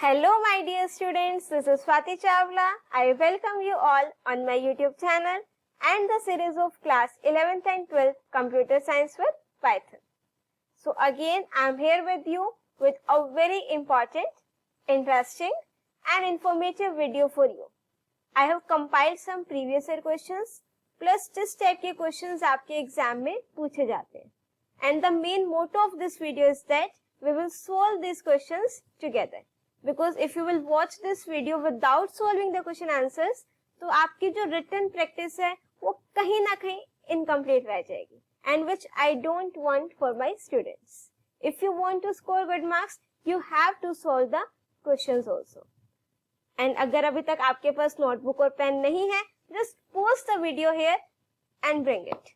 Hello my dear students, this is Swati Chawla. I welcome you all on my YouTube channel and the series of class 11th and 12th Computer Science with Python. So again I am here with you with a very important, interesting and informative video for you. I have compiled some previous year questions plus जिस type के questions आपके exam में पूछे जाते हैं. And the main motto of this video is that we will solve these questions together. Because if you will watch this video without solving the question answers, तो आपकी जो written practice है वो कहीं ना कहीं incomplete रह जाएगी, and which I don't want for my students. If you want to score good marks, you have to solve the questions also. And अगर अभी तक आपके पास notebook और pen नहीं है, just pause the video here and bring it.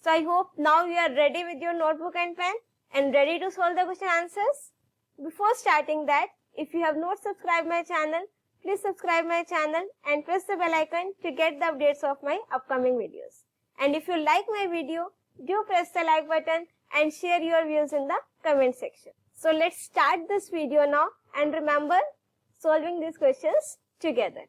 So I hope now you are ready with your notebook and pen and ready to solve the question answers. Before starting that, if you have not subscribed my channel, please subscribe my channel and press the bell icon to get the updates of my upcoming videos. And if you like my video, do press the like button and share your views in the comment section. So let's start this video now, and remember solving these questions together.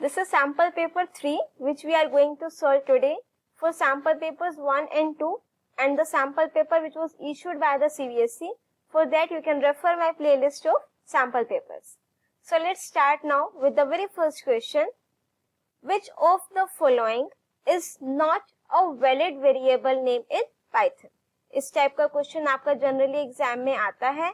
This is sample paper 3 which we are going to solve today for sample papers 1 and 2 and the sample paper which was issued by the CBSE. For that you can refer my playlist of sample papers. So let's start now with the very first question. Which of the following is not a valid variable name in Python? इस type का question आपका generally exam में आता है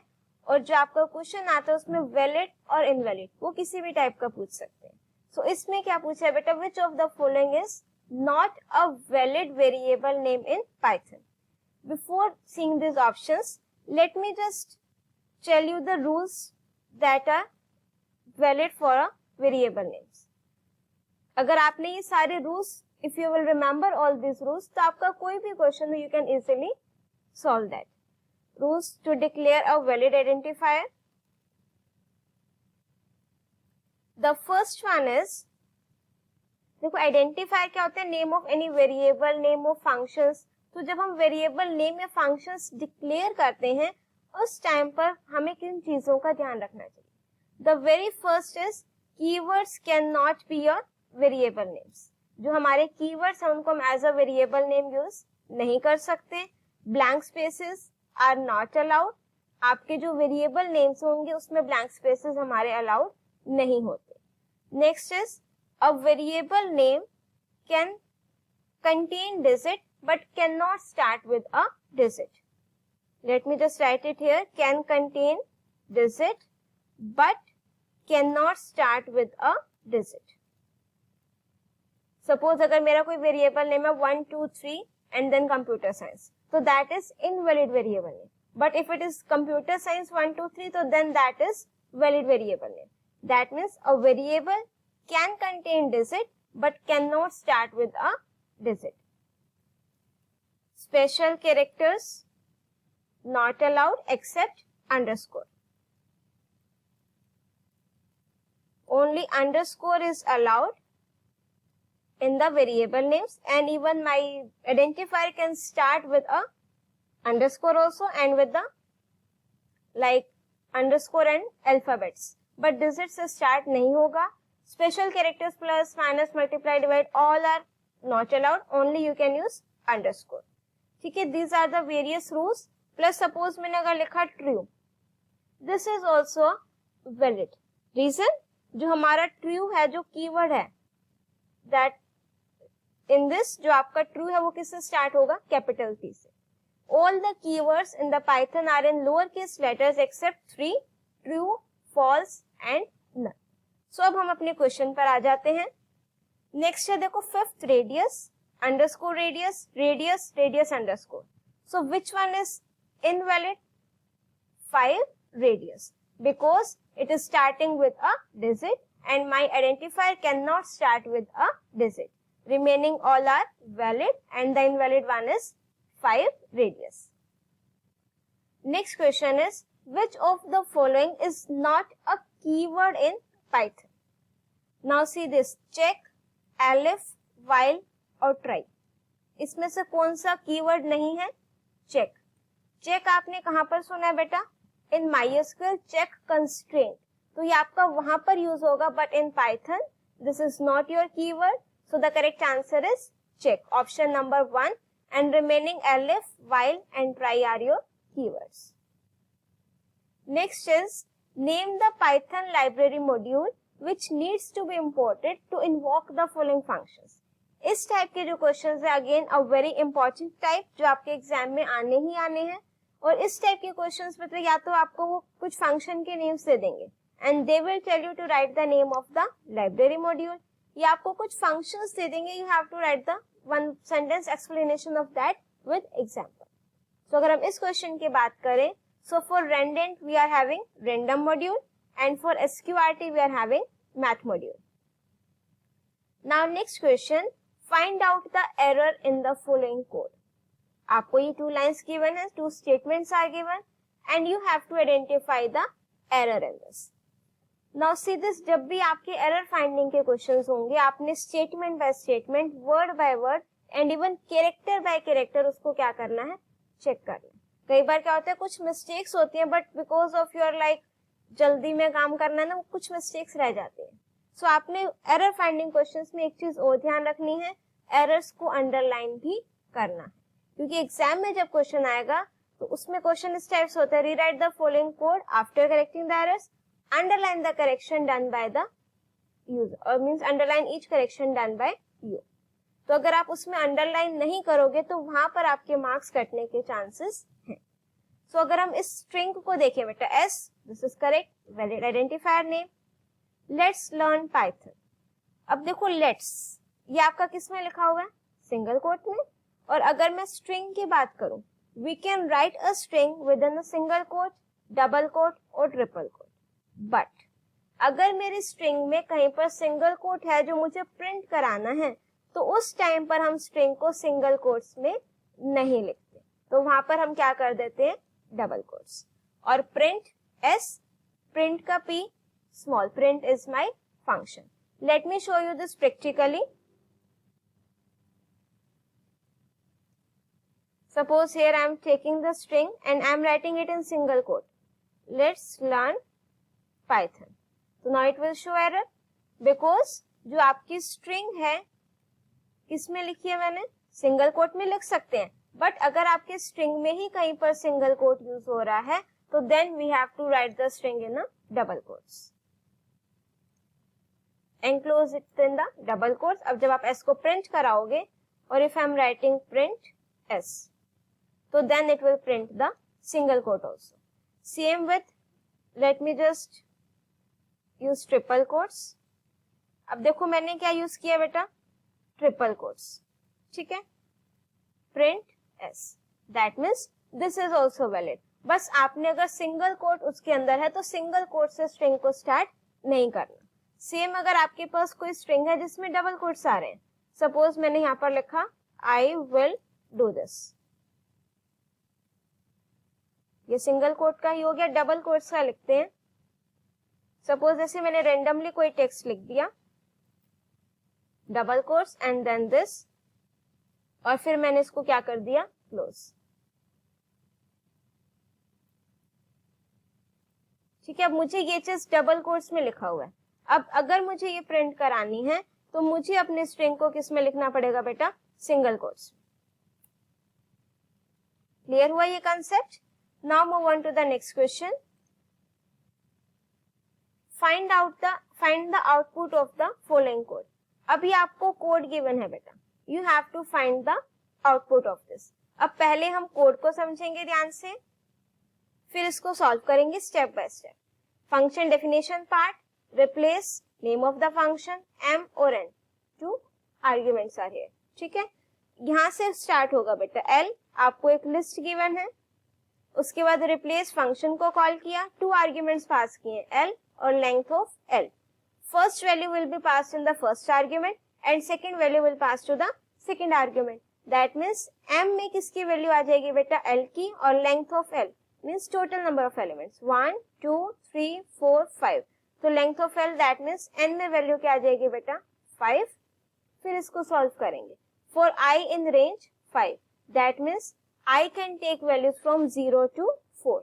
और जो आपका question आता है उसमें वैलिड और इनवैलिड वो किसी भी टाइप का पूछ सकते हैं. So इसमें क्या पूछा है बेटा, which of the following is not a valid variable name in Python? Before seeing these options, let me just tell you the rules that are valid for a variable names. अगर आपने ये सारे rules, if you will remember all these rules, तो आपका कोई भी question हो, you can easily solve that. Rules to declare a valid identifier. The first one is, देखो आइडेंटिफायर क्या होता है, name of any variable, name of functions. तो जब हम वेरिएबल नेम या फंक्शंस डिक्लेयर करते हैं उस टाइम पर हमें किन चीजों का ध्यान रखना चाहिए. The very first is keywords can not be your variable names. जो हमारे कीवर्ड्स हैं उनको हम as a variable name use नहीं कर सकते. Blank spaces are not allowed. आपके जो वेरिएबल नेम्स होंगे उसमें ब्लैंक स्पेसेस हमारे अलाउड नहीं होते. Next is a variable name can contain digit but cannot start with a digit. Let me just write it here. Can contain digit but cannot start with a digit. Suppose अगर मेरा कोई variable name है 1 2 3 and then computer science, so that is invalid variable name. But if it is computer science 1 2 3, so then that is valid variable name. That means a variable can contain digit but cannot start with a digit. Special characters not allowed except underscore. Only underscore is allowed in the variable names, and even my identifier can start with a underscore also and with the like underscore and alphabets. But digit से start नहीं होगा. Special characters plus, minus, multiply, divide all are not allowed. Only you can use underscore. ठीक है, these are the various rules. Plus suppose मैंने अगर लिखा true, this is also valid. Reason, जो हमारा true है, जो keyword है, that in this जो आपका true है वो किससे start होगा, capital T से. All the keywords in the Python are in lowercase letters except 3, true, false and none. So अब हम अपने क्वेश्चन पर आ जाते हैं. नेक्स्ट है देखो fifth radius underscore radius radius radius underscore. So which one is invalid? 5 radius, because it is starting with a digit and my identifier cannot start with a digit. Remaining all are valid and the invalid one is 5 radius. Next question is, which of the following is not a keyword in Python? Now see this, check, alif, while और try, इसमें से कौन सा keyword नहीं है? Check. Check आपने कहां पर सुना है बेटा? इन MySQL चेक कंस्ट्रेंट, तो ये आपका वहां पर यूज होगा, but in Python this is not your keyword, so the correct answer is check, option number 1, and remaining elif, while and try are your keywords. Next is name the Python library module which needs to be imported to invoke the following functions. इस type के जो questions है, again a very important type, जो आपके exam में आने ही आने हैं। और इस टाइप के क्वेश्चंस में तो या तो आपको वो कुछ फंक्शन के नेम्स दे देंगे and they will tell you to write the name of the library module, या आपको कुछ फंक्शंस दे देंगे, you have to write the one sentence explanation of that with example. So अगर हम इस क्वेश्चन की बात करें, so for randint we are having random module and for SQRT we are having math module. Now next question, find out the error in the following code. आपको ये 2 lines given है, 2 statements are given and you have to identify the error in this. Now see this, जब भी आपके error finding के questions होंगे, आपने statement by statement, word by word and even character by character उसको क्या करना है? चेक करना है। कई बार क्या होता है, कुछ मिस्टेक्स होती हैं, but because of your like जल्दी में काम करना है ना, कुछ मिस्टेक्स रह जाते हैं। सो आपने एरर फाइंडिंग क्वेश्चंस में एक चीज और ध्यान रखनी है, एरर्स को अंडरलाइन भी करना है, क्योंकि एग्जाम में जब क्वेश्चन आएगा तो उसमें क्वेश्चन इस टाइप से होता है, rewrite the following code after correcting the errors, underline the correction done by the user, or means underline each correction done by you। तो अगर आप उसमें अंडरलाइन नहीं करोगे तो वहां पर आपके मार्क्स कटने के चांसेस हैं। सो अगर हम इस स्ट्रिंग को देखें बेटा, S this is correct, valid identifier name. Let's learn Python. अब देखो लेट्स, ये आपका किस में लिखा हुआ है? सिंगल कोट में। और अगर मैं स्ट्रिंग की बात करूं, we can write a string within a single quote, double quote और ट्रिपल कोट। बट अगर मेरी स्ट्रिंग में कहीं पर सिंगल कोट है जो मुझे प्रिंट कराना है, तो उस टाइम पर हम स्ट्रिंग को सिंगल कोट्स में नहीं लिखते, तो वहां पर हम क्या कर देते हैं? Double quotes. और प्रिंट एस, प्रिंट का P, small print is my function. Let me show you this practically. Suppose here I am taking the string and I am writing it in single quote. Let's learn Python. So now it will show error because जो आपकी string है किसमें लिखी है मैंने? Single quote में लिख सकते हैं, बट अगर आपके string में ही कहीं पर सिंगल कोट यूज हो रहा है तो then we have to write the string in a double quotes. Enclose it in the double quotes. अब जब आप s को print कराओगे और if I am writing print s, तो then it will print the single quote also. Same with, let me just use triple quotes. अब देखो मैंने क्या यूज किया बेटा? ट्रिपल कोट्स, ठीक है। Print S, that means this is also valid. बस आपने अगर सिंगल कोट उसके अंदर है तो सिंगल कोट से स्ट्रिंग को स्टार्ट नहीं करना। सेम अगर आपके पास कोई स्ट्रिंग है जिसमें डबल कोट्स आ रहे हैं, सपोज मैंने यहाँ पर लिखा आई विल डू दिस, ये सिंगल कोट का ही हो गया, डबल कोट्स का लिखते हैं। सपोज जैसे मैंने रेंडमली कोई टेक्स्ट लिख दिया, double quotes and then this, और फिर मैंने इसको क्या कर दिया? क्लोज। ठीक है, अब मुझे ये चीज डबल कोट्स में लिखा हुआ है। अब अगर मुझे ये प्रिंट करानी है तो मुझे अपने स्ट्रिंग को किस में लिखना पड़ेगा बेटा? Single quotes. क्लियर हुआ ये concept? Now move on to the next question. Find the output of the following code. अभी आपको कोड गिवन है बेटा, you have to find the output of this. अब पहले हम कोड को समझेंगे ध्यान से, फिर इसको सॉल्व करेंगे step by step. Function definition part, replace name of the function, m और एन, 2 आर्ग्यूमेंट्स आर हियर। ठीक है, यहां से स्टार्ट होगा बेटा। एल, आपको एक लिस्ट गिवन है, उसके बाद रिप्लेस फंक्शन को कॉल किया, 2 आर्ग्यूमेंट्स पास किए, एल और length of l. First value will be pass in the first argument and second value will pass to the second argument. That means m में किसकी value आ जाएगी बेटा? L की, और length of l means total number of elements 1 2 3 4 5। तो length of l that means n में value क्या आ जाएगी बेटा? 5। फिर इसको सॉल्व करेंगे। For I in range 5, that means I can take values from 0 to 4।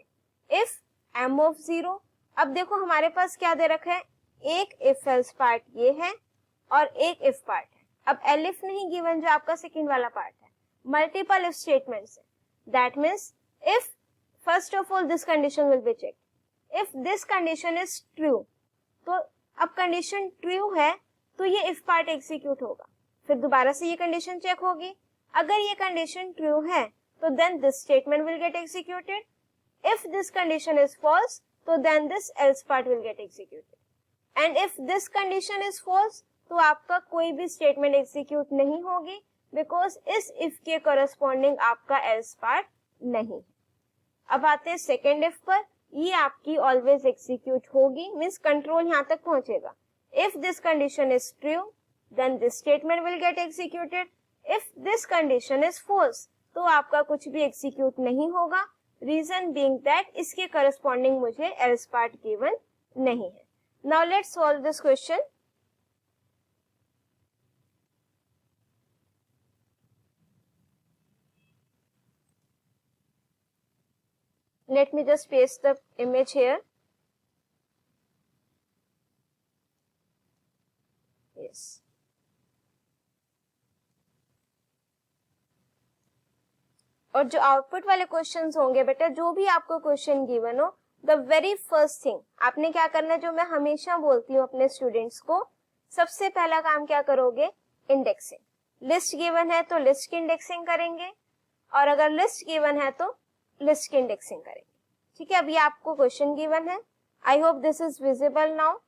If m of 0, अब देखो हमारे पास क्या दे रखा है, एक इफ एल्स पार्ट ये है और एक इफ पार्ट है। अब एलिफ नहीं गिवन जो आपका सेकंड वाला पार्ट है, मल्टीपल इफ स्टेटमेंट्स है। That means if first of all this condition will be check, if this condition is true, तो अब कंडीशन ट्रू है तो ये इफ पार्ट एग्जीक्यूट होगा, फिर दोबारा से ये कंडीशन चेक होगी। अगर ये कंडीशन ट्रू है तो then this statement will get executed. If this condition is false तो then this else part will get executed. And if this condition is false तो आपका कोई भी स्टेटमेंट एग्जीक्यूट नहीं होगी, बिकॉज इस इफ के करस्पॉन्डिंग आपका एल्स पार्ट नहीं है। अब आते हैं सेकेंड इफ पर, ये आपकी ऑलवेज एग्जीक्यूट होगी, मीन्स कंट्रोल यहाँ तक पहुंचेगा। If this condition is true then this statement will get executed. If this condition is false तो आपका कुछ भी एग्जीक्यूट नहीं होगा, रीजन बीइंग दैट इसके करस्पॉन्डिंग मुझे एल्स पार्ट गिवन नहीं है। Now let's solve this question. Let me just paste the image here. Yes. और जो आउटपुट वाले क्वेश्चंस होंगे बेटा, जो भी आपको क्वेश्चन गिवन हो, द वेरी फर्स्ट थिंग आपने क्या करना है, जो मैं हमेशा बोलती हूँ अपने स्टूडेंट्स को, सबसे पहला काम क्या करोगे, इंडेक्सिंग। लिस्ट गिवन है तो लिस्ट की इंडेक्सिंग करेंगे, और अगर लिस्ट गिवन है तो लिस्ट की इंडेक्सिंग करेंगे। ठीक है, अभी आपको क्वेश्चन गिवन है, I hope this is visible now.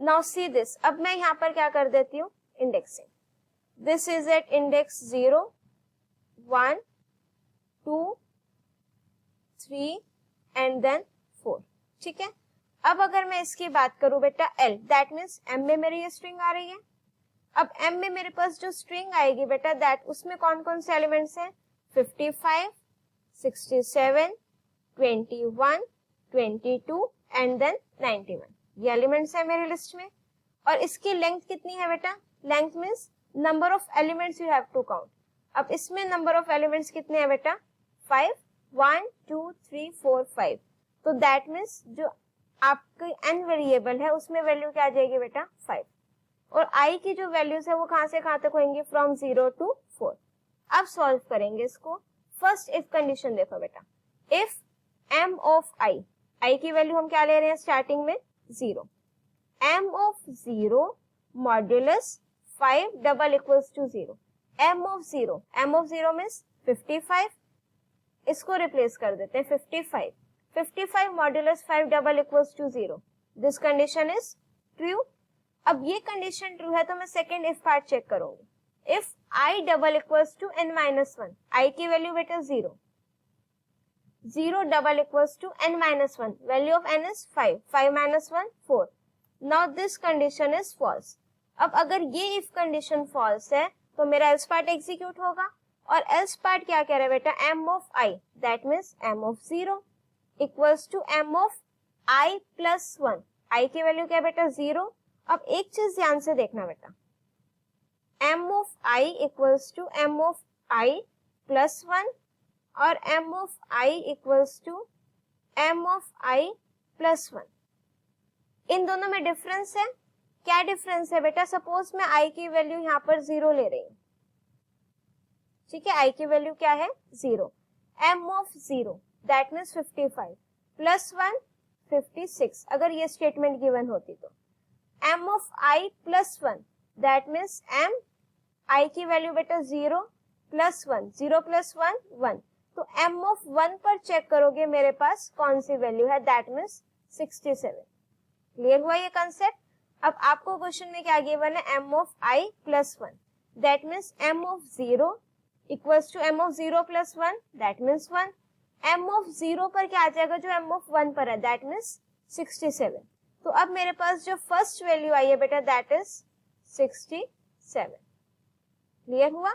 Now see this, अब मैं यहाँ पर क्या कर देती हूँ, indexing. This is at index 0, 1, 2, 3 and then 4। ठीक है, अब अगर मैं इसकी बात करूं बेटा L, दैट मीन्स M में मेरी ये स्ट्रिंग आ रही है। अब M में मेरे पास जो स्ट्रिंग आएगी बेटा, दैट उसमें कौन कौन से एलिमेंट्स हैं, 55, 67, 21, 22 एंड देन 91, ये एलिमेंट्स है मेरे लिस्ट में। और इसकी लेंथ कितनी है बेटा, length means number of elements you have to count. अब इसमें नंबर ऑफ एलिमेंट्स कितने हैं बेटा, 5, 1, 2, 3, 4, 5। तो दैट मीन्स जो आपकी n वेरिएबल है उसमें वैल्यू क्या आ जाएगी बेटा, 5। और i की जो वैल्यूज है वो कहां से कहां तक होंगी, फ्रॉम 0 to 4। अब सॉल्व करेंगे इसको। फर्स्ट इफ कंडीशन देखो बेटा, इफ m ऑफ i की वैल्यू हम क्या ले रहे हैं स्टार्टिंग में, 0, m of 0 modulus 5 double equals to 0, m of 0 means 55, इसको रिप्लेस कर देते हैं 55 modulus 5 double equals to 0, this condition is true. अब ये कंडीशन ट्रू है तो मैं सेकेंड इफ पार्ट चेक करूंगी। If i double equals to n minus 1, i की वैल्यू बेटा 0 double equals to n minus 1, value of n is 5 माइनस 1 4। Now this condition is false. अब अगर ये इफ कंडीशन फॉल्स है तो मेरा एल्स पार्ट एग्जीक्यूट होगा, और एल्स पार्ट क्या कह रहा है बेटा, m of i, that means m of 0 equals to m of i plus 1, i की वैल्यू क्या है बेटा 0। अब एक चीज ध्यान से देखना बेटा, m of i equals to m of i plus 1 और m of i equals to m of i plus 1। इन दोनों में डिफरेंस है, क्या डिफरेंस है बेटा, सपोज मैं i की वैल्यू यहाँ पर 0 ले रही हूँ। ठीक है, i की वैल्यू क्या है 0, m of 0 that means 55 plus 1 56, अगर ये स्टेटमेंट गिवन होती तो m of i plus 1 that means m, i की वैल्यू बेटा 0 प्लस 1, 0 प्लस 1 1, तो m ऑफ 1 पर चेक करोगे मेरे पास कौन सी वैल्यू है, दैट मीन्स 67। क्लियर हुआ ये कंसेप्ट। अब आपको क्वेश्चन में क्या गिवन है, m of i plus 1 that means m of 0 equals to m of 0 plus 1 that means 1, m of 0 पर क्या आ जाएगा जो m ऑफ 1 पर है, दैट मीन्स 67। तो अब मेरे पास जो फर्स्ट वैल्यू आई है बेटा दैट इज 67। क्लियर हुआ।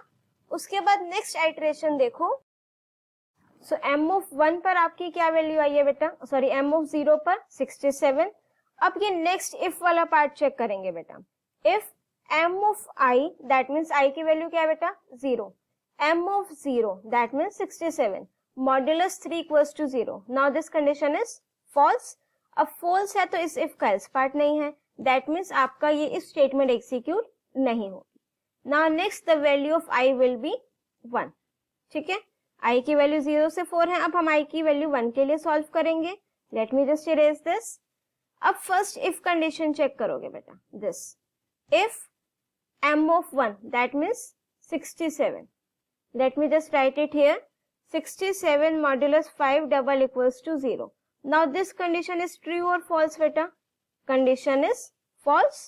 उसके बाद नेक्स्ट आइटरेशन देखो, सो m ऑफ 1 पर आपकी क्या वैल्यू आई है बेटा, सॉरी m ऑफ 0 पर 67। अब ये नेक्स्ट इफ वाला पार्ट चेक करेंगे बेटा, if m of I, that means I की वैल्यू क्या है बेटा 0, m of 0 that means 67, modulus 3 equals to 0. Now this condition is false. अब फॉल्स है तो इस इफ का एल्स पार्ट नहीं है, दैट मीन्स आपका ये इफ स्टेटमेंट एग्जीक्यूट नहीं होगी. Now next the value of I will be 1. ठीक है, I की वैल्यू 0 से 4 है. अब हम I की वैल्यू 1 के लिए सॉल्व करेंगे. Let me just erase this. अब फर्स्ट इफ कंडीशन चेक करोगे बेटा, this if m of 1 that means 67. Let me just write it here. 67 modulus 5 double equals to 0. Now this condition is true or false beta? Condition is false.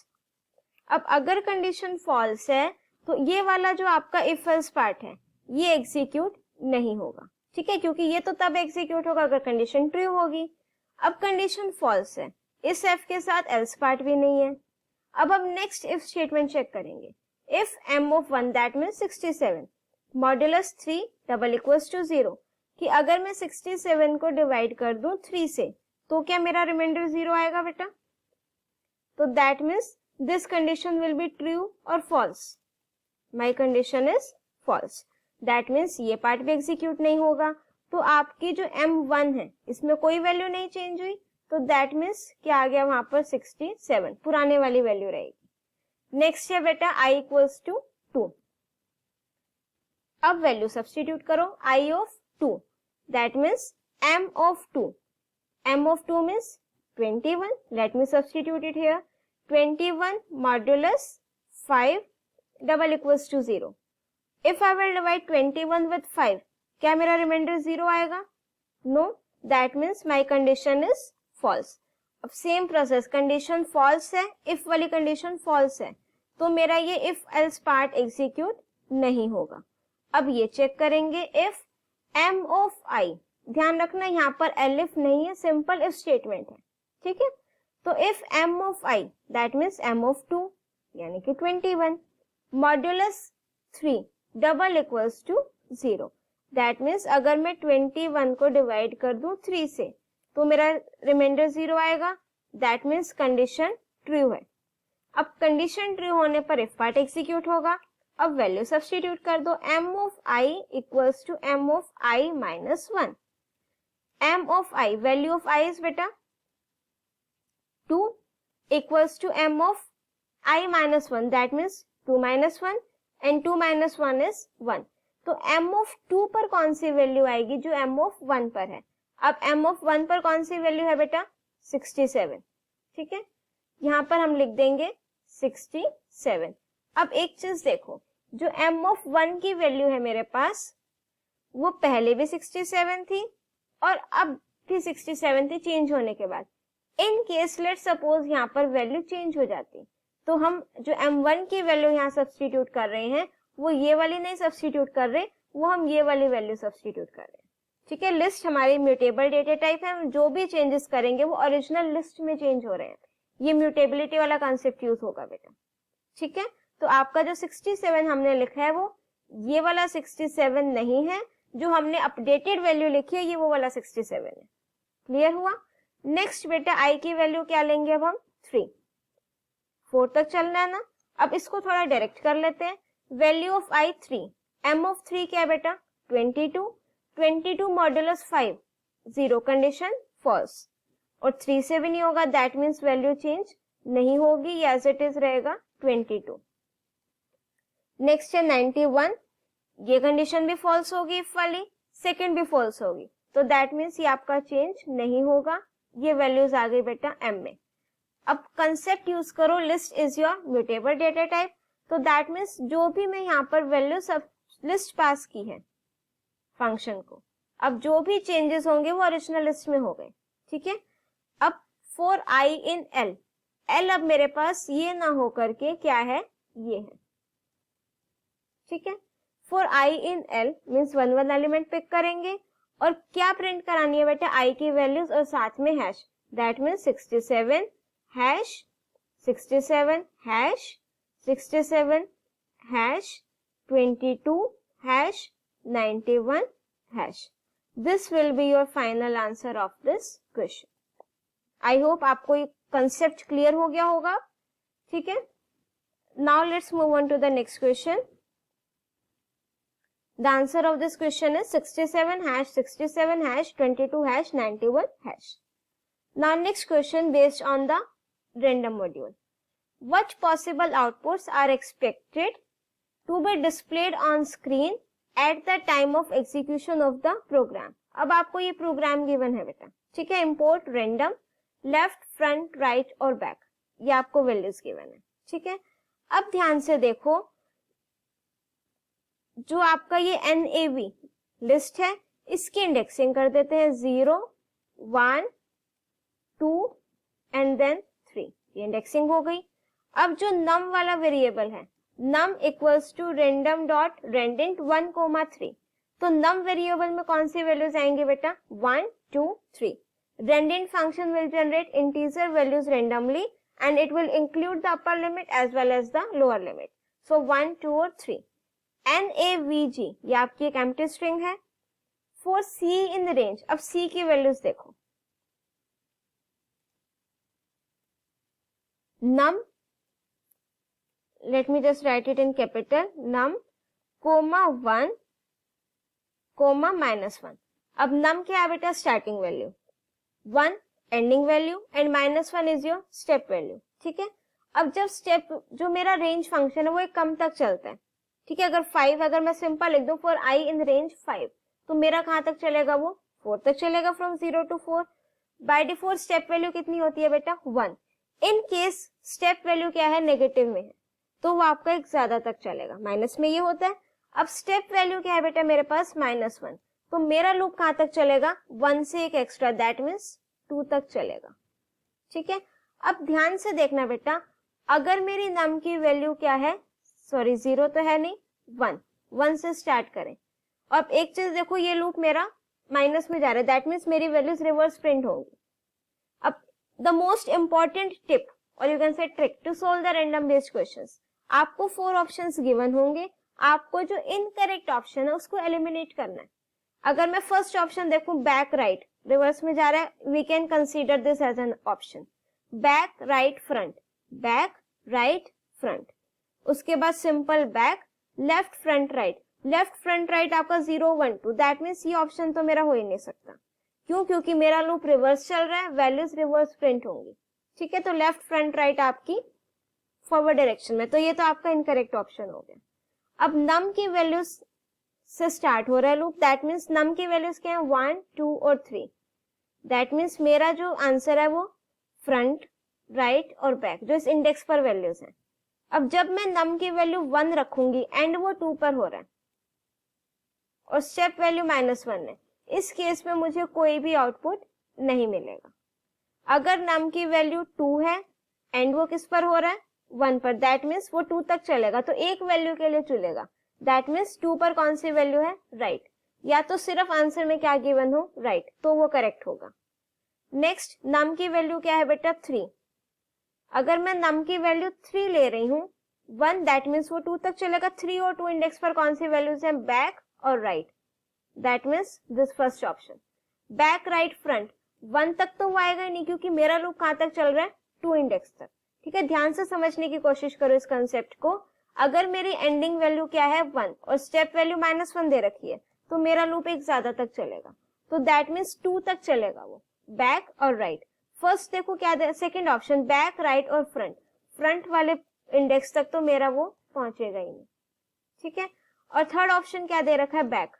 अब अगर condition false है तो ये वाला जो आपका if else part है ये execute नहीं होगा. ठीक है, क्योंकि ये तो तब execute होगा अगर condition true होगी. अब condition false है, इस f के साथ else part भी नहीं है. अब हम नेक्स्ट इफ स्टेटमेंट चेक करेंगे. If m of 1 that means 67 modulus 3 double equals to 0, कि अगर मैं 67 को डिवाइड कर दूं 3 से तो क्या मेरा रिमाइंडर 0 आएगा बेटा? तो that means this condition will be true और false. My condition is false, that means ये पार्ट भी एग्जीक्यूट नहीं होगा. तो आपकी जो m1 है इसमें कोई वैल्यू नहीं चेंज हुई, तो दैट मीन्स क्या आ गया वहां पर 67, पुराने वाली वैल्यू रहेगी. नेक्स्ट है बेटा I इक्वल्स टू 2. अब वैल्यू सब्स्टिट्यूट करो. I of 2 that means m of 2. m of 2 means 21. Let me substitute it here. 21 modulus 5 double equals to 0. If I will divide 21 with 5, क्या मेरा रिमाइंडर 0 आएगा? No, that means my condition is false. अब same process, condition false है, if वाली condition false है तो मेरा ये इफ एल्स पार्ट एग्जीक्यूट नहीं होगा. अब ये चेक करेंगे. इफ m ऑफ I, ध्यान रखना यहाँ पर एलिफ नहीं है, सिंपल इफ स्टेटमेंट है. ठीक है, तो if m of I that means m of 2 यानी कि 21 modulus 3 double equals to 0, that means अगर मैं 21 को डिवाइड कर दूं 3 से तो मेरा रिमाइंडर 0 आएगा. दैट मीन्स कंडीशन ट्रू है. अब कंडीशन ट्रू होने पर इफ पार्ट एग्जीक्यूट होगा. अब वैल्यू सब्स्टिट्यूट कर दो. m of I equals to m of I minus 1. m of I, value of I is बेटा 2 equals to m of I minus 1, that means 2 minus 1 and 2 minus 1 is 1. तो m of 2 पर कौन सी value आएगी? जो m of 1 पर है. अब m of 1 पर कौन सी वैल्यू है बेटा? 67. ठीक है, यहाँ पर हम लिख देंगे 67. अब एक चीज देखो, जो m ऑफ 1 की वैल्यू है मेरे पास वो पहले भी 67 थी और अब भी 67 थी चेंज होने के बाद. इन केस लेट सपोज यहाँ पर वैल्यू चेंज हो जाती तो हम जो m1 की वैल्यू यहाँ सब्स्टिट्यूट कर रहे हैं वो ये वाली नहीं सब्स्टिट्यूट कर रहे, वो हम ये वाली वैल्यू सब्स्टिट्यूट कर रहे हैं. ठीक है, लिस्ट हमारी म्यूटेबल डेटा टाइप है, हम जो भी चेंजेस करेंगे वो ओरिजिनल लिस्ट में चेंज हो रहे हैं. ये म्यूटेबिलिटी वाला कॉन्सेप्ट यूज होगा बेटा. ठीक है, तो आपका जो 67 हमने लिखा है वो ये वाला 67 नहीं है, जो हमने अपडेटेड वैल्यू लिखी है ये वो वाला 67 है. क्लियर हुआ? नेक्स्ट बेटा I की वैल्यू क्या लेंगे अब हम? 3. 4 तक चलना है ना. अब इसको थोड़ा डायरेक्ट कर लेते हैं. Value of I 3, m of 3 क्या है बेटा? 22. 22 मॉड्यूलस 5, 0 कंडीशन फॉल्स और 3 से भी नहीं होगा, दैट मीन्स वैल्यू चेंज नहीं होगी, एज इट इज रहेगा 22. नेक्स्ट है 91. ये कंडीशन भी फॉल्स होगी इफ वाली, सेकंड भी फॉल्स होगी, तो दैट मीन्स ये आपका चेंज नहीं होगा. ये वैल्यूज आ गई बेटा m में. अब कंसेप्ट यूज करो, list is your mutable data type, तो दैट मीन्स जो भी मैं यहाँ पर वैल्यू सब लिस्ट पास की है फंक्शन को, अब जो भी चेंजेस होंगे वो ओरिजिनल लिस्ट में हो गए. ठीक है, अब for I in L, L अब मेरे पास ये ना हो करके क्या है? ये है. ठीक है, for I in L means 1 1 element pick करेंगे और क्या प्रिंट करानी है बेटा? I की वैल्यूज और साथ में hash, that means 67 hash 67 hash 67 hash 22 hash 91 hash. This will be your final answer of this question. I hope आपको ये concept clear हो गया होगा. ठीक है, Now let's move on to the next question. The answer of this question is 67 hash 67 hash 22 hash 91 hash. Now next question based on the random module. What possible outputs are expected to be displayed on screen at the time of execution of the program? अब आपको ये programme given है बेटा, ठीक है. Import random left front right और back, ये आपको वैल्यूज गिवन है, ठीक है. अब ध्यान से देखो, जो आपका ये NAV लिस्ट है इसकी इंडेक्सिंग कर देते हैं 0 1 2 एंड देन 3. ये इंडेक्सिंग हो गई. अब जो नम वाला वेरिएबल है, num equals to random dot randint 1,3, तो num वेरिएबल में कौन सी वैल्यूज आएंगे बेटा? 1 2 3. randint function will generate integer values randomly and it will include the upper limit as well as the lower limit. So 1 2 और 3. NAVG ये आपकी एक empty string है. For C in range, अब C की वैल्यूज देखो. num, let me just write it in capital, num comma 1 comma -1. अब num क्या है बेटा? Starting value 1, ending value and -1 is your step value, ठीक है. अब जब स्टेप, जो मेरा रेंज फंक्शन है वो एक कम तक चलता है, ठीक है. अगर 5, अगर मैं सिंपल लिख दूं फॉर i इन रेंज 5, तो मेरा कहां तक चलेगा? वो 4 तक चलेगा, from 0 to 4. By default step value कितनी होती है बेटा? 1. इन केस स्टेप वैल्यू क्या है? नेगेटिव में है, तो वो आपका एक ज्यादा तक चलेगा. माइनस में ये होता है. अब स्टेप वैल्यू क्या है बेटा मेरे पास? -1, तो मेरा लूप कहां तक चलेगा? 1 से एक एक्स्ट्रा, दैट मीन्स 2 तक चलेगा, ठीक है. अब ध्यान से देखना बेटा, अगर मेरी नम की वैल्यू क्या है? सॉरी 0 तो है नहीं, 1 से स्टार्ट करें. अब एक चीज देखो, ये लूप मेरा माइनस में जा रहा है, दैट मीन्स मेरी वैल्यूज रिवर्स प्रिंट होंगी. अब द मोस्ट इंपॉर्टेंट टिप और you can say trick to solve the random based questions, आपको 4 ऑप्शंस गिवन होंगे. आपको जो इनकरेक्ट ऑप्शन है उसको एलिमिनेट करना है. अगर मैं फर्स्ट ऑप्शन देखूं, बैक राइट रिवर्स में जा रहा है, we can consider this as an option. Back right front, back right front, उसके बाद simple back, left front right. Left front right आपका 0 1 2, दैट मीन्स ये ऑप्शन तो मेरा हो ही नहीं सकता. क्यों? क्योंकि मेरा लूप रिवर्स चल रहा है, वैल्यूज रिवर्स प्रिंट होंगी, ठीक है. तो लेफ्ट फ्रंट राइट आपकी फॉरवर्ड डायरेक्शन में, तो ये तो आपका इनकरेक्ट ऑप्शन हो गया. अब नम की वैल्यूज से स्टार्ट हो रहा है लूप, दैट मीन्स नम की वैल्यूज क्या है? 1 2 और 3. दैट मीन्स मेरा जो आंसर है वो फ्रंट राइट और बैक, जो इस इंडेक्स पर वैल्यूज हैं. अब जब मैं नम की वैल्यू 1 रखूंगी एंड वो 2 पर हो रहा है और स्टेप वैल्यू -1 है, इस केस में मुझे कोई भी आउटपुट नहीं मिलेगा. अगर नम की वैल्यू 2 है एंड वो किस पर हो रहा है? 1 पर, दैट मीन्स वो 2 तक चलेगा, तो एक वैल्यू के लिए चलेगा. दैट मीन्स 2 पर कौन सी वैल्यू है? राइट. या तो सिर्फ आंसर में क्या गिवन हो? राइट, तो वो करेक्ट होगा. नेक्स्ट, नम की वैल्यू क्या है बेटा? 3. अगर मैं नम की वैल्यू 3 ले रही हूँ 1, दैट मीन्स वो 2 तक चलेगा. 3 और 2 इंडेक्स पर कौन सी वैल्यूज हैं? बैक और right, that means this first option. Back right front, 1 तक तो वो आएगा ही नहीं क्योंकि मेरा लूप कहां तक चल रहा है? 2 इंडेक्स तक, ठीक है. ध्यान से समझने की कोशिश करो इस कंसेप्ट को. अगर मेरी एंडिंग वैल्यू क्या है? 1 और स्टेप वैल्यू -1 दे रखी है, तो मेरा लूप एक ज्यादा तक चलेगा, तो दैट मीन्स 2 तक चलेगा वो, बैक और राइट. फर्स्ट देखो क्या दे, सेकंड ऑप्शन बैक राइट और फ्रंट, फ्रंट वाले इंडेक्स तक तो मेरा वो पहुंचेगा ही नहीं, ठीक है. और थर्ड ऑप्शन क्या दे रखा है? बैक,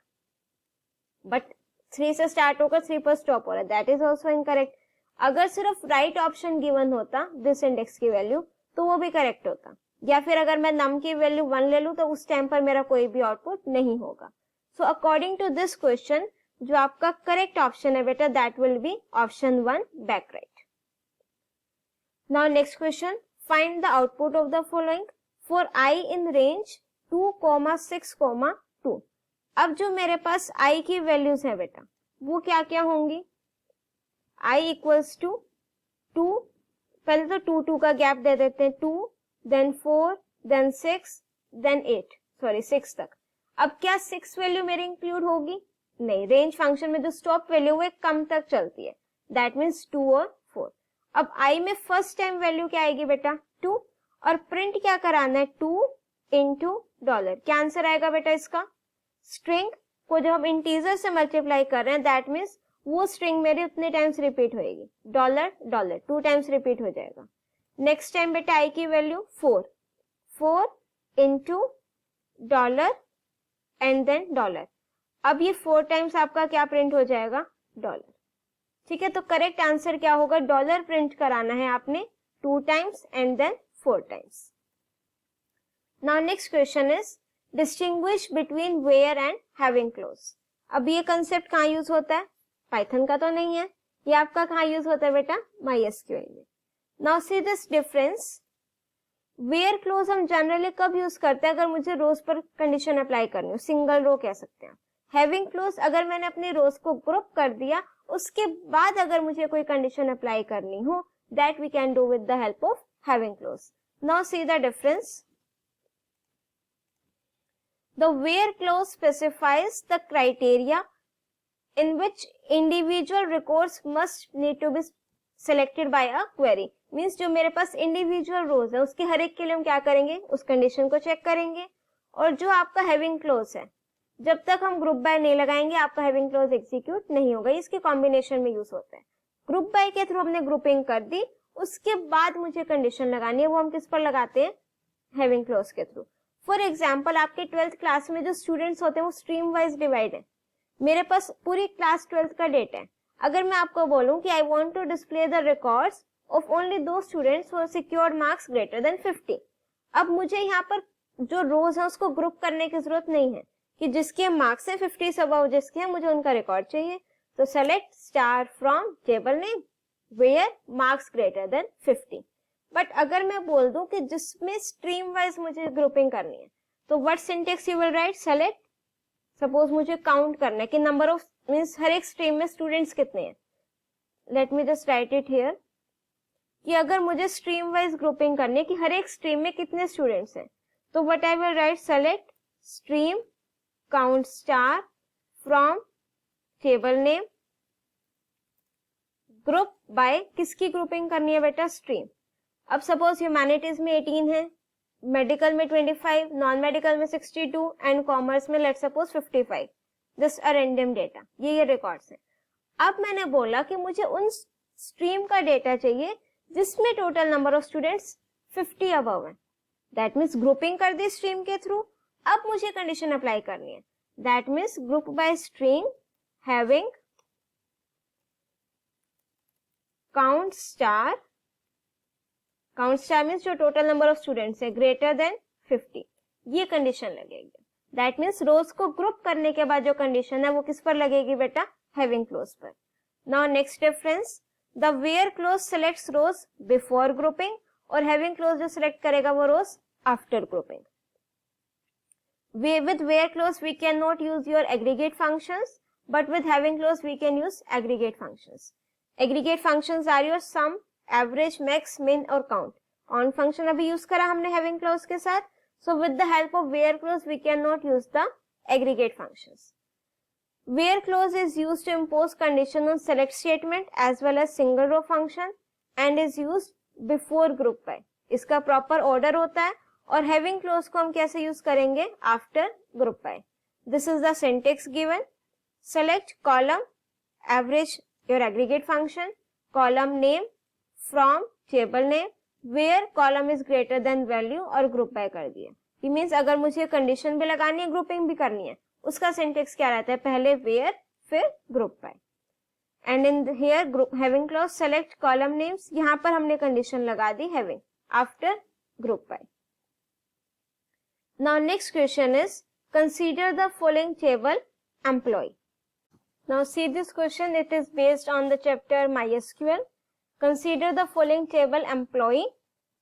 बट 3 से स्टार्ट होकर 3 पर स्टॉप हो रहा है, दैट इज ऑल्सो इनकरेक्ट. अगर सिर्फ राइट ऑप्शन गिवन होता दिस इंडेक्स की वैल्यू, तो वो भी करेक्ट होता. या फिर अगर मैं नम की वैल्यू 1 ले लूं तो उस टाइम पर मेरा कोई भी आउटपुट नहीं होगा. So according to this question, जो आपका करेक्ट ऑप्शन है बेटा, that will be option 1, back right. Now next question, find the output of the following for i in range 2, 6, 2. अब जो मेरे पास i की वैल्यूज है बेटा, वो क्या क्या होंगी? i इक्वल्स टू 2, पहले तो 2 का गैप दे देते हैं, 2 देन 4 देन 6 देन 8, सॉरी 6 तक. अब क्या 6 वैल्यू मेरी इंक्लूड होगी? नहीं. रेंज फंक्शन में जो स्टॉप वैल्यू वो कम तक चलती है, दैट मीन्स 2 और 4. अब i में फर्स्ट टाइम वैल्यू क्या आएगी बेटा? 2, और प्रिंट क्या कराना है 2 इंटू डॉलर। क्या आंसर आएगा बेटा इसका? स्ट्रिंग को जब हम इंटीजर से मल्टीप्लाई कर रहे हैं दैट मीन्स वो स्ट्रिंग मेरी उतने टाइम्स रिपीट होएगी, डॉलर डॉलर 2 टाइम्स रिपीट हो जाएगा। नेक्स्ट टाइम बेटा आई की वैल्यू 4 into dollar and then dollar. अब ये 4 टाइम्स आपका क्या प्रिंट हो जाएगा? डॉलर। ठीक है, तो करेक्ट आंसर क्या होगा? डॉलर प्रिंट कराना है आपने 2 times and then 4 times. Now next question is distinguish between where and having clause. अब ये कंसेप्ट कहाँ यूज होता है? पाइथन का तो नहीं है, ये आपका कहाँ यूज होता है बेटा? MySQL में। Now see this difference. Where clause हम जनरली कब यूज करते हैं? अगर मुझे रोज पर कंडीशन अप्लाई करनी हो, सिंगल रो कह सकते हैं। हैविंग क्लोज अगर मैंने अपने रोज को ग्रुप कर दिया, उसके बाद अगर मुझे कोई कंडीशन अप्लाई करनी हो, that we can do with the help of having clause. Now see the difference. The where clause specifies the criteria in which individual records must need to be selected by a query. Means जो मेरे पास individual rows है उसके हर एक के लिए हम क्या करेंगे? उस कंडीशन को चेक करेंगे। और जो आपका हैविंग क्लोज है, जब तक हम ग्रुप बाय नहीं लगाएंगे आपका हैविंग क्लोज एग्जीक्यूट नहीं होगा। इसके कॉम्बिनेशन में यूज होता है। ग्रुप बाय के थ्रू हमने ग्रुपिंग कर दी, उसके बाद मुझे कंडीशन लगानी है, वो हम किस पर लगाते हैं? हैविंग क्लोज के थ्रू। फॉर एग्जाम्पल आपके 12th क्लास में जो स्टूडेंट्स होते हैं वो स्ट्रीम वाइज डिवाइड है। मेरे पास पूरी क्लास 12th का डेटा है। अगर मैं आपको बोलूं कि I want to display the records of only those students who secured marks greater than 50, अब मुझे यहाँ पर जो रोज है उसको ग्रुप करने की जरूरत नहीं है कि जिसके मार्क्स है 50 से अबव जिसके हैं, मुझे उनका रिकॉर्ड चाहिए। तो select star from table name where marks greater than 50। But अगर मैं बोल दूं कि जिसमें स्ट्रीम वाइज मुझे ग्रुपिंग करनी है, तो what syntax you will write? Select. Suppose मुझे काउंट करना है कि नंबर ऑफ मींस हर एक स्ट्रीम में स्टूडेंट्स कितने हैं। Let me just right it here कि अगर मुझे स्ट्रीम वाइज ग्रुपिंग करनी है कि हर एक स्ट्रीम में कितने स्टूडेंट्स हैं, तो what I will write? Select stream count star from table name group by. किसकी ग्रुपिंग करनी है बेटा? स्ट्रीम। अब सपोज ह्यूमैनिटीज में 18 है, मेडिकल में 25, नॉन मेडिकल में 62 एंड कॉमर्स में let's suppose 55। Just a random data, ये रिकॉर्ड्स हैं। अब मैंने बोला कि मुझे उन स्ट्रीम का डेटा चाहिए जिसमें total number of students 50 above है। दैट मीन्स ग्रुपिंग कर दी स्ट्रीम के थ्रू। अब मुझे कंडीशन अप्लाई करनी है, that means group by stream having count star means जो टोटल नंबर ऑफ स्टूडेंट्स है ग्रेटर देन 50, ये कंडीशन लगेगी। दैट मीन्स रोज को ग्रुप करने के बाद जो कंडीशन है वो किस पर लगेगी बेटा? हैविंग क्लोज पर। Now next difference, the where clause selects rows before grouping और हैविंग क्लोज जो सिलेक्ट करेगा वो rows after grouping. With where clause we cannot use your aggregate functions, but with having clause we can use aggregate functions. Aggregate functions are your sum, average, max, min और count. On function अभी use करा हमने having clause के साथ. So with the help of where clause we cannot use the aggregate functions. Where clause is used to impose condition on select statement as well as single row function and is used before group by. इसका proper order होता है और having close को हम कैसे use करेंगे? After group by. This is the syntax given. Select column average your aggregate function, column name from table name where column is greater than value और group by कर दिया। ये मीन्स अगर मुझे कंडीशन भी लगानी है, ग्रुपिंग भी करनी है, उसका सिंटेक्स क्या रहता है? पहले वेयर फिर group by. And in here group having clause select column names, यहाँ पर हमने कंडीशन लगा दी having after group by. Now next question is consider the following table employee. Now see this question, it is based on the chapter MySQL. Consider the following table employee.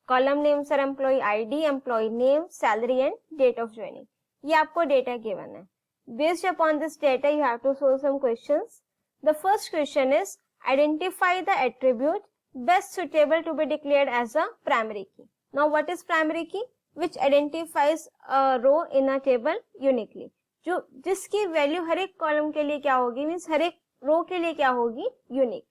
Column names are employee ID, employee name, salary and date of joining. ये आपको data given है. Based upon this data you have to solve some questions. The first question is identify the attribute best suitable to be declared as a primary key. Now what is primary key? Which identifies a row in a table uniquely. जो जिसकी value हर एक column के लिए क्या होगी? Means हर एक रो के लिए क्या होगी? यूनिक।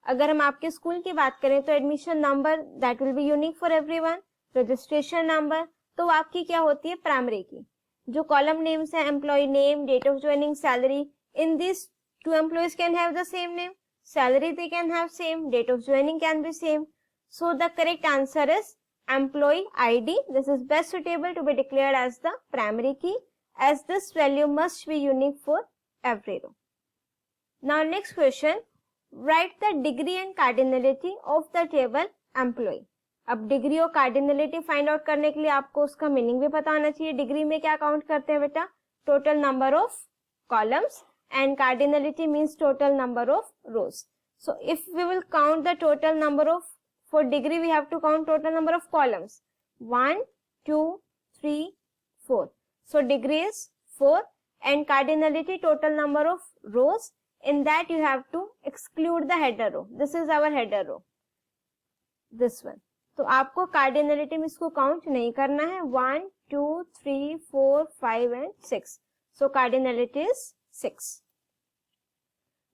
अगर हम आपके स्कूल की बात करें तो admission number that will be unique for everyone. Registration number, तो आपकी क्या होती है प्राइमरी की। जो कॉलम नेम्स है employ name, date of joining, salary, in this two employees can have the same name, salary they can have same, date of joining can be same. So the correct answer is employee ID. This is best suitable to be declared as the primary key, as this value must be unique for every row. Now next question, write the degree and cardinality of the table employee. अब degree और cardinality find out करने के लिए आपको उसका meaning भी पता होना चाहिए। डिग्री में क्या काउंट करते हैं बेटा, total number of columns, and cardinality means total number of rows. So if we will count the total number of, for degree we have to count total number of columns, 1 2 3 4. So degree is 4 and cardinality total number of rows. In that you have to exclude the header row. This is our header row, this one. तो आपको cardinality में इसको count नहीं करना है। 1 2 3 4 5 and 6. So cardinality is 6.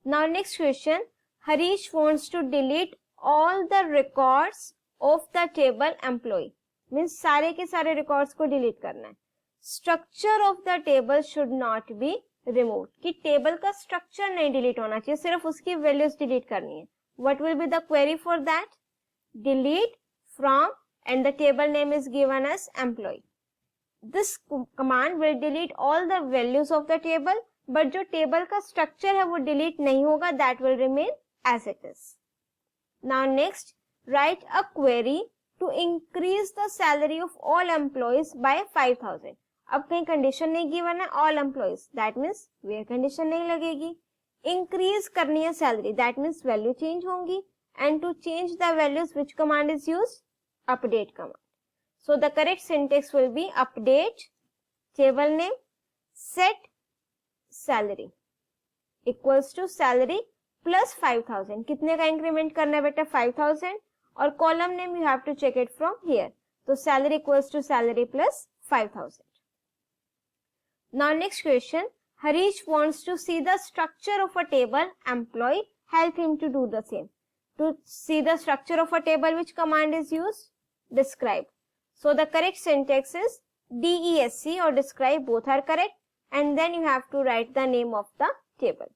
Now next question, Harish wants to delete all the records of the table employee. Means सारे के सारे records को delete करना है। Structure of the table should not be removed. कि table का structure नहीं delete होना चाहिए, सिर्फ उसकी values delete करनी है। What will be the query for that? Delete from and the table name is given as employee. This command will delete all the values of the table, but जो table का structure है वो delete नहीं होगा, that will remain as it is. Now next, write a query to increase the salary of all employees by 5000। अब कहीं condition नहीं given है, all employees, that means where condition नहीं लगेगी। इंक्रीज करनी है salary, that means value change होंगी, and to change the values which command is use, update command. So the correct syntax will be update table name set salary equals to salary plus 5000। कितने का increment करना है बेटा, 5000, और column name you have to check it from here. तो salary equals to salary plus 5000। Now next question, Harish wants to see the structure of a table employee, help him to do the same. To see the structure of a table which command is used, describe. So the correct syntax is DESC or describe, both are correct. And then you have to write the name of the table.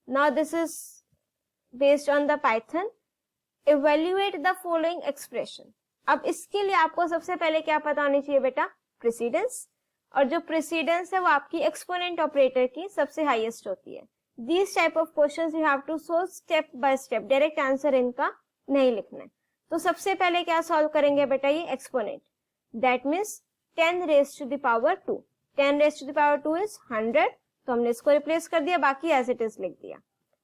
Now this is based on the Python. Evaluate the following expression. अब इसके लिए आपको सबसे पहले क्या पता होनी चाहिए बेटा, प्रेसिडेंस, और जो प्रेसिडेंस है वो आपकी एक्सपोनेंट ऑपरेटर की सबसे हाईएस्ट होती है। These type of questions you have to solve step by step, direct answer इनका नहीं लिखना है। तो सबसे पहले क्या सॉल्व करेंगे बेटा, ये exponent, that means 10 raised to the power 2. 10 raised to the power 2 is 100, तो हमने इसको रिप्लेस कर दिया, बाकी एज इट इज लिख दिया।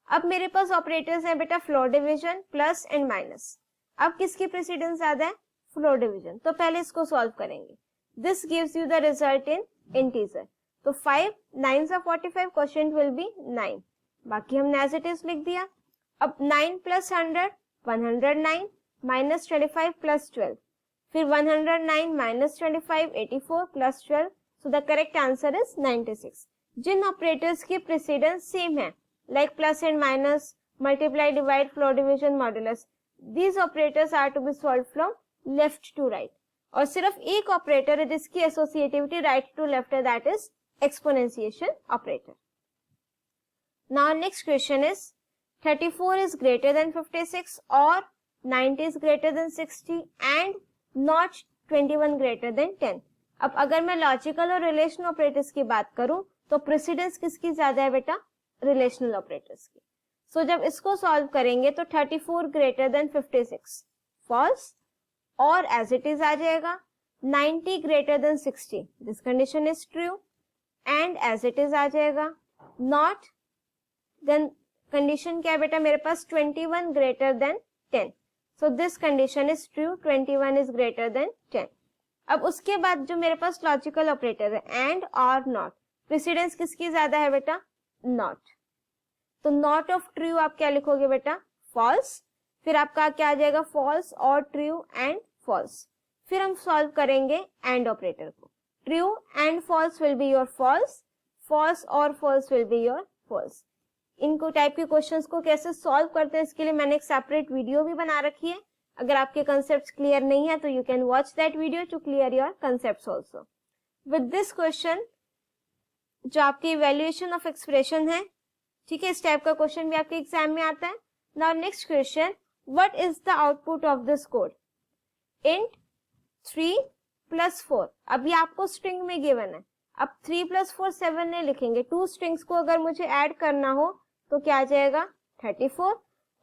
अब मेरे पास ऑपरेटर्स हैं बेटा floor division, plus and minus. अब किसकी प्रेसिडेंस ज्यादा है, फ्लोर डिवीजन, तो पहले इसको सॉल्व करेंगे। This gives you the result in integer, तो 5 9 are 45, क्वेश्चन विल बी 9, बाकी हमने एज इट इज लिख दिया। अब 9 प्लस 100 109, माइनस 25 प्लस 12, फिर 109 minus 25 84 plus 12, so the correct answer is 96. जिन ऑपरेटर्स की प्रेसिडेंस सेम है, like plus and minus, multiply, divide, floor division, modulus, these operators are to be solved from left to right. और सिर्फ एक operator है जिसकी associativity right to left है, that is exponentiation operator. Now next question is 34 is greater than 56 or 90 is greater than 60 and not 21 greater than 10. अब अगर मैं logical और रिलेशनल ऑपरेटर्स की बात करूं तो प्रेसिडेंस किसकी ज्यादा है बेटा, रिलेशनल ऑपरेटर्स की। सो जब इसको सॉल्व करेंगे तो 34 ग्रेटर देन 56 फॉल्स, और एज इट इज आ जाएगा 90 greater than 60, this condition is true, and as it is आ जाएगा नॉट, देन कंडीशन क्या है बेटा मेरे पास 21 greater than 10, so this condition is true, 21 is greater than 10। अब उसके बाद जो मेरे पास लॉजिकल ऑपरेटर है एंड और नॉट, प्रेसिडेंस किसकी ज्यादा है बेटा, नॉट, तो नॉट ऑफ ट्रू आप क्या लिखोगे बेटा, फॉल्स, फिर आपका क्या आ जाएगा फॉल्स और ट्रू एंड फॉल्स। फिर हम सॉल्व करेंगे एंड ऑपरेटर को, true and false will be your false, false और false will be your false. इनको टाइप के क्वेश्चंस को कैसे सॉल्व करते हैं इसके लिए मैंने एक सेपरेट वीडियो भी बना रखी है, अगर आपके कंसेप्ट क्लियर नहीं है तो you can watch that video to clear your concept also. With this question जो आपकी इवेल्युएशन ऑफ एक्सप्रेशन है, ठीक है, इस टाइप का क्वेश्चन भी आपके एग्जाम में आता है। Now next question, what is the output of this code? Int 3 + 4। अभी आपको स्ट्रिंग में गिवन है, अब 3 + 4 7 नहीं लिखेंगे, 2 स्ट्रिंग्स को अगर मुझे ऐड करना हो तो क्या आ जाएगा 34,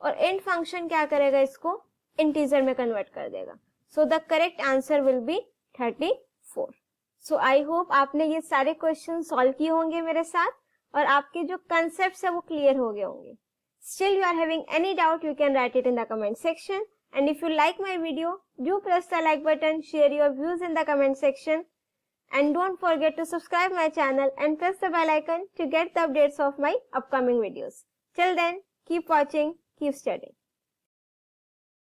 और इंट फंक्शन क्या करेगा, इसको इंटीजर में कन्वर्ट कर देगा। सो the correct answer will be 34। So I hope आपने ये सारे क्वेश्चन सॉल्व किए होंगे मेरे साथ और आपके जो कंसेप्ट्स है वो क्लियर हो गए होंगे। Still you are having any doubt, you can write it in the comment section, and if you like my video, do press the like button, share your views in the comment section, and don't forget to subscribe my channel and press the bell icon to get the updates of my upcoming videos. Till then, keep watching, keep studying.